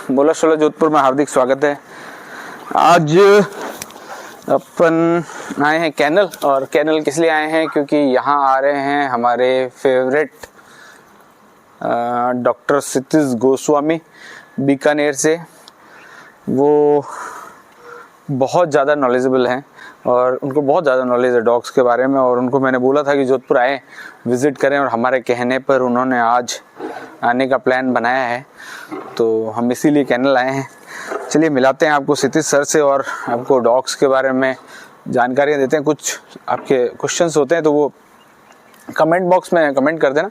बोला शोला जोधपुर में हार्दिक स्वागत है। आज अपन आए हैं कैनल, और कैनल किस लिए आए हैं क्योंकि यहाँ आ रहे हैं हमारे फेवरेट डॉक्टर क्षितिज गोस्वामी बीकानेर से। वो बहुत ज़्यादा नॉलेजेबल हैं और उनको बहुत ज़्यादा नॉलेज है डॉग्स के बारे में, और उनको मैंने बोला था कि जोधपुर आए विज़िट करें, और हमारे कहने पर उन्होंने आज आने का प्लान बनाया है, तो हम इसीलिए कैनल आए हैं। चलिए मिलाते हैं आपको क्षितिज सर से और आपको डॉग्स के बारे में जानकारियाँ देते हैं। कुछ आपके क्वेश्चंस होते हैं तो वो कमेंट बॉक्स में कमेंट कर देना,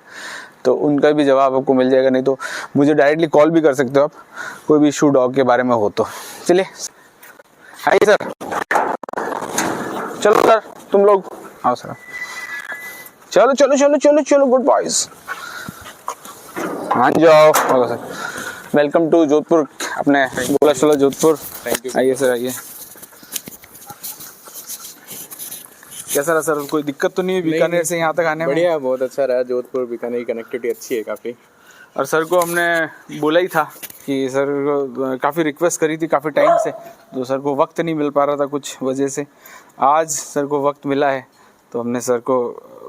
तो उनका भी जवाब आपको मिल जाएगा, नहीं तो मुझे डायरेक्टली कॉल भी कर सकते हो आप, कोई भी इशू डॉग के बारे में हो तो। चलिए हाय सर, चलो सर तुम लोग आओ सर, चलो चलो चलो चलो चलो, गुड बॉयज, हाँ जाओ सर। वेलकम टू जोधपुर, अपने बोला चलो जोधपुर। Thank you. आइए सर आइए। कैसा रहा सर, कोई दिक्कत तो नहीं हुई बीकानेर से यहाँ तक आने में? बढ़िया, बहुत अच्छा रहा। जोधपुर बीकानेर की कनेक्टिविटी अच्छी है काफ़ी। और सर को हमने बोला ही था कि सर को काफ़ी रिक्वेस्ट करी थी काफ़ी टाइम से, तो सर को वक्त नहीं मिल पा रहा था कुछ वजह से। आज सर को वक्त मिला है, तो हमने सर को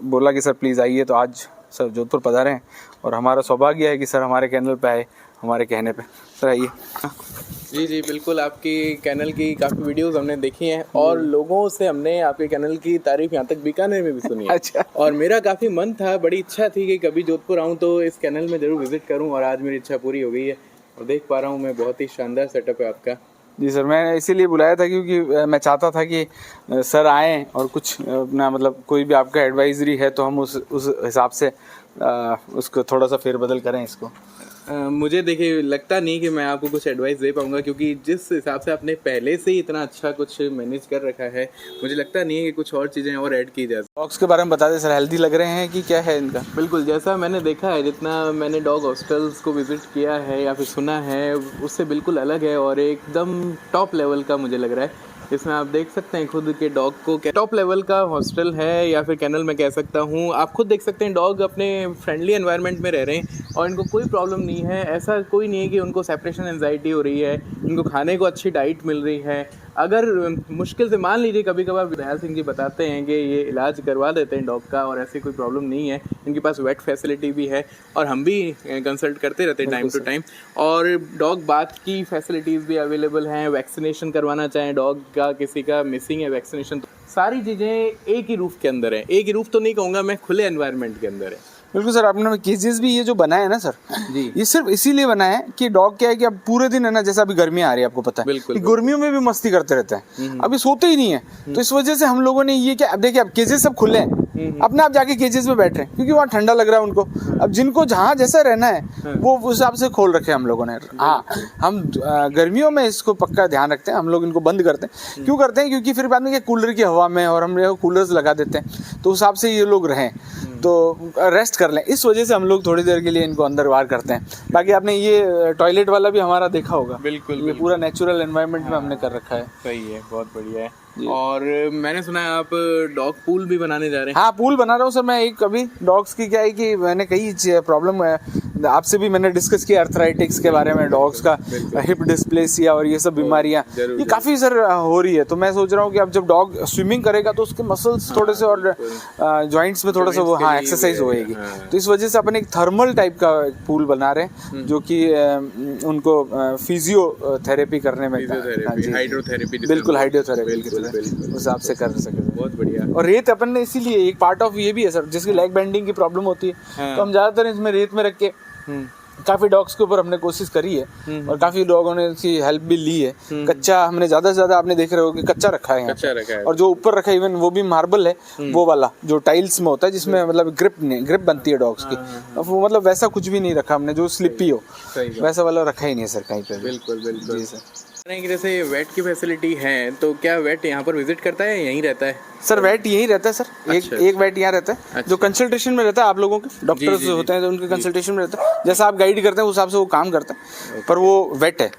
बोला कि सर प्लीज़ आइए, तो आज सर जोधपुर पधारे हैं और हमारा सौभाग्य है कि सर हमारे कैनल पे आए हमारे कहने पे। सर आइए। जी जी बिल्कुल, आपकी कैनल की काफ़ी वीडियोस हमने देखी हैं और लोगों से हमने आपके कैनल की तारीफ यहाँ तक बीकानेर में भी सुनी है। अच्छा। और मेरा काफ़ी मन था, बड़ी इच्छा थी कि कभी जोधपुर आऊँ तो इस कैनल में ज़रूर विजिट करूँ, और आज मेरी इच्छा पूरी हो गई है और देख पा रहा हूँ मैं, बहुत ही शानदार सेटअप है आपका। जी सर, मैंने इसीलिए बुलाया था क्योंकि मैं चाहता था कि सर आएँ और कुछ अपना मतलब कोई भी आपका एडवाइजरी है तो हम उस हिसाब से उसको थोड़ा सा फेरबदल करें इसको। मुझे देखिए लगता नहीं कि मैं आपको कुछ एडवाइस दे पाऊंगा, क्योंकि जिस हिसाब से आपने पहले से ही इतना अच्छा कुछ मैनेज कर रखा है, मुझे लगता नहीं है कि कुछ और चीज़ें और ऐड की जाए। डॉग्स के बारे में बता दें सर, हेल्दी लग रहे हैं कि क्या है इनका? बिल्कुल, जैसा मैंने देखा है, जितना मैंने डॉग हॉस्टल्स को विजिट किया है या फिर सुना है, उससे बिल्कुल अलग है और एकदम टॉप लेवल का मुझे लग रहा है। इसमें आप देख सकते हैं खुद के डॉग को, टॉप लेवल का हॉस्टल है या फिर कैनल मैं कह सकता हूँ। आप खुद देख सकते हैं डॉग अपने फ्रेंडली एनवायरनमेंट में रह रहे हैं और इनको कोई प्रॉब्लम नहीं है। ऐसा कोई नहीं है कि उनको सेपरेशन एंजाइटी हो रही है, इनको खाने को अच्छी डाइट मिल रही है। अगर मुश्किल से मान लीजिए कभी कभार दयाल सिंह जी बताते हैं कि ये इलाज करवा देते हैं डॉग का, और ऐसी कोई प्रॉब्लम नहीं है। इनके पास वेट फैसिलिटी भी है और हम भी कंसल्ट करते रहते हैं टाइम टू टाइम, और डॉग बाथ की फैसिलिटीज़ भी अवेलेबल हैं। वैक्सीनेशन करवाना चाहें डॉग का, किसी का मिसिंग है वैक्सीनेशन, तो सारी चीज़ें एक ही रूफ के अंदर है। एक ही रूफ तो नहीं कहूँगा मैं, खुले एनवायरनमेंट के अंदर है। बिल्कुल सर, आपने केजेस भी ये जो बनाया है ना सर जी, ये सिर्फ इसीलिए बनाया है कि डॉग क्या है कि अब पूरे दिन है ना, जैसा अभी गर्मियाँ आ रही है आपको पता है, बिल्कुल, कि गर्मियों में भी मस्ती करते रहते हैं, अभी सोते ही नहीं है। तो इस वजह से हम लोगों ने ये क्या, अब देखिए अब केजेस सब खुले हैं, अपने आप जाके केजेस में बैठ रहे हैं क्योंकि वहाँ ठंडा लग रहा है उनको। अब जिनको जहाँ जैसा रहना है वो उस हिसाब से खोल रखे हम लोगों ने। हाँ, हम गर्मियों में इसको पक्का ध्यान रखते हैं, हम लोग इनको बंद करते हैं। क्यों करते हैं? क्योंकि फिर बाद में क्या, कूलर की हवा में, और हम कूलर्स लगा देते हैं, तो उस हिसाब से ये लोग रहें, तो रेस्ट कर लें। इस वजह से हम लोग थोड़ी देर के लिए इनको अंदर बाहर करते हैं। बाकी आपने ये टॉयलेट वाला भी हमारा देखा होगा। बिल्कुल, ये पूरा नेचुरल एनवायरनमेंट में हमने कर रखा है। सही है, बहुत बढ़िया है। और मैंने सुना है आप डॉग पूल भी बनाने जा रहे हैं। हाँ, पूल बना रहा हूँ सर मैं। एक अभी डॉग्स की क्या है कि मैंने कई प्रॉब्लम आपसे भी मैंने डिस्कस किया, अर्थराइटिक्स के बारे में, डॉग्स का हिप डिस्प्लेसिया और ये सब बीमारियाँ ये काफ़ी सर हो रही है। तो मैं सोच रहा हूँ कि अब जब डॉग स्विमिंग करेगा तो उसके मसल्स थोड़े से और जॉइंट्स में थोड़ा सा वो हाँ एक्सरसाइज होएगी। तो इस वजह से अपन एक थर्मल टाइप का पूल बना रहे हैं जो कि उनको फिजियोथेरेपी करने में, हाइड्रोथेरेपी, बिल्कुल हाइड्रोथेरेपी उस हिसाब से कर सके। बहुत बढ़िया। और रेत अपन ने इसीलिए, एक पार्ट ऑफ ये भी है सर, जिसकी लेग बेंडिंग की प्रॉब्लम होती है, तो हम ज्यादातर इसमें रेत में रख के काफी डॉग्स के ऊपर हमने कोशिश करी है और काफी लोगों ने इसकी हेल्प भी ली है। कच्चा हमने ज्यादा से ज्यादा, आपने देख रहे हो कि कच्चा रखा है यहाँ, और जो ऊपर रखा है इवन वो भी मार्बल है, वो वाला जो टाइल्स में होता है जिसमें मतलब ग्रिप बनती है डॉग्स की, वो मतलब वैसा कुछ भी नहीं रखा हमने जो स्लिपी हो, वैसा वाला रखा ही नहीं है सर कहीं पे। बिल्कुल बिल्कुल जी सर। जैसे वेट की फैसिलिटी है, तो क्या वेट यहाँ पर विजिट करता है या यहीं रहता है? सर वेट यही रहता है सर, एक वेट यहाँ रहता है जो कंसल्टेशन में रहता है, आप लोगों के डॉक्टर्स होते हैं तो उनके कंसल्टेशन में रहता है, जैसा आप गाइड करते हैं उस हिसाब से वो काम करता है, पर वो वेट है।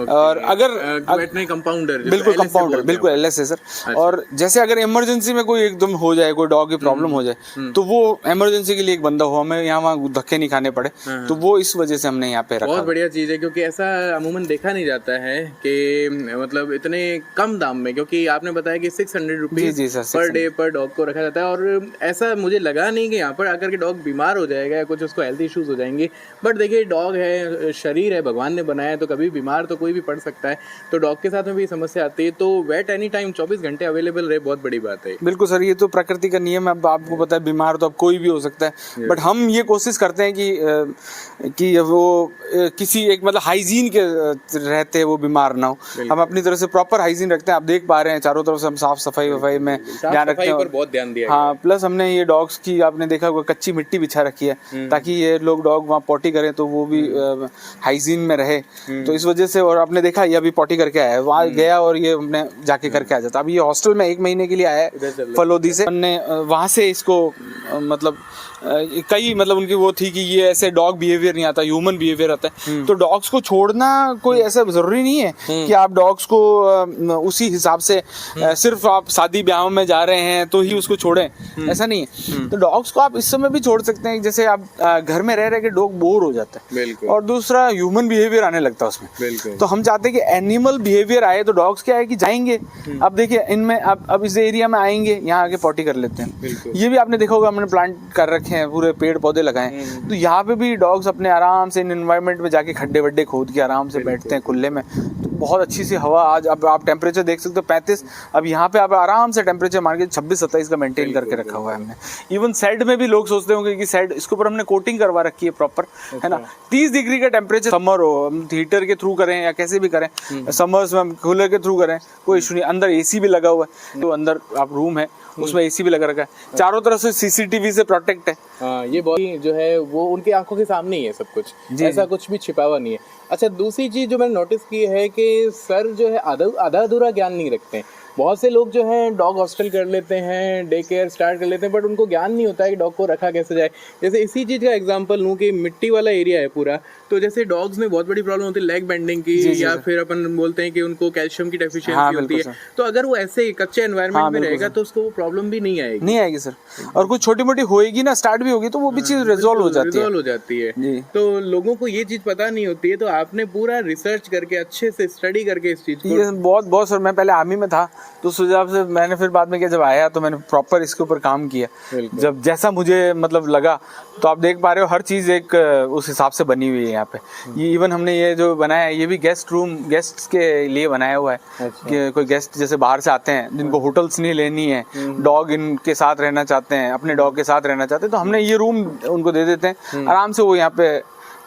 और अगर वेट नहीं, कंपाउंडर, बिल्कुल कंपाउंडर, बिल्कुल एलएस है सर। और जैसे अगर इमरजेंसी में कोई एकदम हो जाए, कोई डॉग की प्रॉब्लम हो जाए, तो वो इमरजेंसी के लिए एक बंदा हो, हमें यहाँ वहाँ धक्के नहीं खाने पड़े, तो वो इस वजह से हमने यहाँ पे रखा। बहुत बढ़िया चीज़ है, क्योंकि ऐसा अमूमन देखा नहीं जाता है कि मतलब इतने कम दाम में, क्योंकि आपने बताया कि 600 रुपीज पर डे पर डॉग को रखा जाता है। और ऐसा मुझे लगा नहीं कि यहाँ पर आकर के डॉग बीमार हो जाएगा या कुछ उसको हेल्थ इश्यूज हो जाएंगे, बट देखिए डॉग है, शरीर है, भगवान ने बनाया है, तो कभी बीमार तो कोई भी पड़ सकता है, तो डॉग के साथ में भी समस्या आती है। तो वेट एनी टाइम 24 घंटे अवेलेबल रहे, बहुत बड़ी बात है। बिल्कुल सर, ये तो प्रकृति का नियम है, अब आपको पता है बीमार तो अब कोई भी हो सकता है, बट हम ये कोशिश करते हैं कि वो किसी एक मतलब हाइजीन के रहते हैं, वो बीमार ना हो। हम अपनी तरफ से प्रॉपर हाइजीन रखते हैं, आप देख पा रहे हैं चारों तरफ से हम साफ सफाई में ध्यान रखते हैं, बहुत ध्यान दिया। हाँ, प्लस हमने ये डॉग्स की आपने देखा होगा कच्ची मिट्टी बिछा रखी है ताकि ये लोग डॉग वहाँ पॉटी करें तो वो भी हाइजीन में रहे, तो इस वजह से। और आपने देखा ये अभी पॉटी करके आया है, वहाँ गया और ये हमने जाके करके आ जाता। अभी ये हॉस्टल में 1 महीने के लिए आया है फलोदी से, हमने वहाँ से इसको मतलब कई मतलब उनकी वो थी कि ये ऐसे डॉग बिहेवियर नहीं आता, ह्यूमन बिहेवियर आता है, तो डॉग्स को छोड़ना कोई ऐसा जरूरी नहीं है कि आप डॉग्स को उसी हिसाब से सिर्फ आप शादी ब्याह में जा रहे हैं तो ही उसको छोड़ें, ऐसा नहीं है। तो डॉग्स को आप इस समय भी छोड़ सकते हैं, जैसे आप घर में रह रहे के डॉग बोर हो जाता है, और दूसरा ह्यूमन बिहेवियर आने लगता है उसमें, तो हम चाहते हैं कि एनिमल बिहेवियर आए, तो डॉग्स क्या है कि जाएंगे, अब देखिए इनमें अब इस एरिया में आएंगे, यहाँ आके पॉटी कर लेते हैं। ये भी आपने देखा होगा, हमने प्लांट कर रखे हैं, पूरे पेड़ पौधे लगाए, तो यहाँ पे भी डॉग्स अपने आराम से इन एनवायरनमेंट में जाके खड्डे वड्डे खोद के आराम से बैठते हैं खुले में, तो बहुत अच्छी सी हवा। आज अब आप टेम्परेचर देख सकते हो 35, अब यहाँ पे आप आराम से टेम्परेचर मान के 26-27 का मेंटेन करके रखा हुआ है हमने। इवन सेड में भी लोग सोचते होंगे कि सेड, इसके ऊपर हमने कोटिंग करवा रखी है प्रॉपर, है ना। 30 डिग्री का टेम्परेचर, समर हो, हम हीटर के थ्रू करें या कैसे भी करें, समर्स में हम कूलर के थ्रू करें, कोई इशू नहीं। अंदर एसी भी लगा हुआ है, तो अंदर आप रूम है उसमें एसी भी लगा रखा है, चारों तरफ से सीसीटीवी से प्रोटेक्ट है। हाँ, ये बॉडी जो है वो उनकी आंखों के सामने ही है सब कुछ, ऐसा कुछ भी छिपा हुआ नहीं है। अच्छा, दूसरी चीज जो मैंने नोटिस की है कि सर जो है आधा अधूरा ज्ञान नहीं रखते हैं। बहुत से लोग जो हैं डॉग हॉस्टल कर लेते हैं, डे केयर स्टार्ट कर लेते हैं, बट उनको ज्ञान नहीं होता है कि डॉग को रखा कैसे जाए। जैसे इसी चीज़ का एग्जांपल लूँ कि मिट्टी वाला एरिया है पूरा, तो जैसे डॉग्स में बहुत बड़ी प्रॉब्लम होती है लेग बेंडिंग की, या फिर अपन बोलते हैं कि उनको कैल्शियम की डेफिशिएंसी होती है, तो अगर वो ऐसे कच्चे एनवायरनमेंट में रहेगा तो उसको वो प्रॉब्लम भी नहीं आएगी सर। और कुछ छोटी मोटी होएगी ना, स्टार्ट भी होगी तो वो भी चीज़ रिजॉल्व हो जाती है। तो लोगों को ये चीज़ पता नहीं होती है, तो आपने पूरा रिसर्च करके अच्छे से स्टडी करके इस चीज़ को बहुत सर, मैं पहले आर्मी में था तो सुझाव से मैंने फिर बाद में क्या, जब आया तो मैंने प्रॉपर इसके ऊपर काम किया, जब जैसा मुझे मतलब लगा, तो आप देख पा रहे हो हर चीज़ एक उस हिसाब से बनी हुई है यहाँ पे। ये इवन हमने ये जो बनाया है, ये भी गेस्ट रूम, गेस्ट्स के लिए बनाया हुआ है। कि कोई गेस्ट जैसे बाहर से आते हैं जिनको होटल्स नहीं लेनी है, डॉग इनके साथ रहना चाहते हैं, अपने डॉग के साथ रहना चाहते हैं, तो हमने ये रूम उनको दे देते हैं, आराम से वो यहाँ पे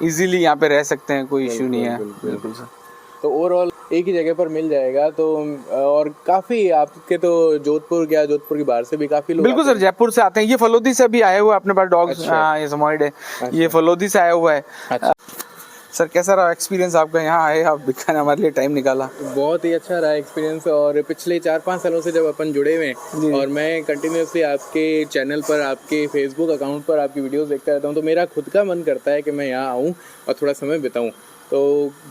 इजीली यहाँ पे रह सकते हैं, कोई इश्यू नहीं है। बिल्कुल सर, तो ओवरऑल एक ही जगह पर मिल जाएगा। तो और काफी आपके तो जोधपुर के बाहर से भी काफी लोग, बिल्कुल सर, जयपुर से आते हैं। ये फलोदी से भी आए हुए अपने पास डॉग्स, ये समॉइड है, ये फलोदी से आया हुआ है। सर कैसा रहा एक्सपीरियंस आपका, यहाँ आए आप बीकानेर, हमारे लिए टाइम निकाला? बहुत ही अच्छा रहा एक्सपीरियंस, और पिछले 4-5 सालों से जब अपन जुड़े हुए हैं और मैं कंटिन्यूसली आपके चैनल पर, आपके फेसबुक अकाउंट पर आपकी वीडियोस देखता रहता हूँ, तो मेरा खुद का मन करता है कि मैं यहाँ आऊँ और थोड़ा समय बिताऊँ। तो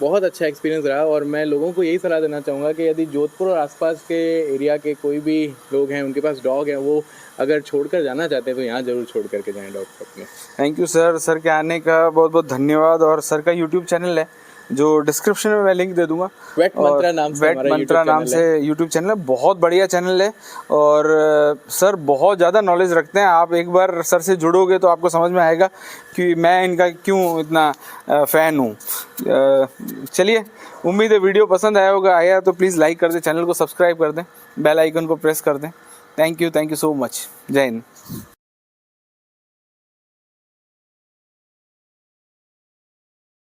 बहुत अच्छा एक्सपीरियंस रहा, और मैं लोगों को यही सलाह देना चाहूँगा कि यदि जोधपुर और आसपास के एरिया के कोई भी लोग हैं, उनके पास डॉग है, वो अगर छोड़कर जाना चाहते हैं तो यहाँ जरूर छोड़ करके जाएं डॉग अपने। थैंक यू सर, सर के आने का बहुत बहुत धन्यवाद। और सर का यूट्यूब चैनल है जो डिस्क्रिप्शन में मैं लिंक दे दूंगा, वेट मंत्रा नाम से यूट्यूब चैनल है, बहुत बढ़िया चैनल है। और सर बहुत ज़्यादा नॉलेज रखते हैं, आप एक बार सर से जुड़ोगे तो आपको समझ में आएगा कि मैं इनका क्यों इतना फ़ैन हूँ। चलिए, उम्मीद है वीडियो पसंद आया तो प्लीज़ लाइक कर दें, चैनल को सब्सक्राइब कर दें, बेल आइकन को प्रेस कर दें। Thank you so much. जय हिंद।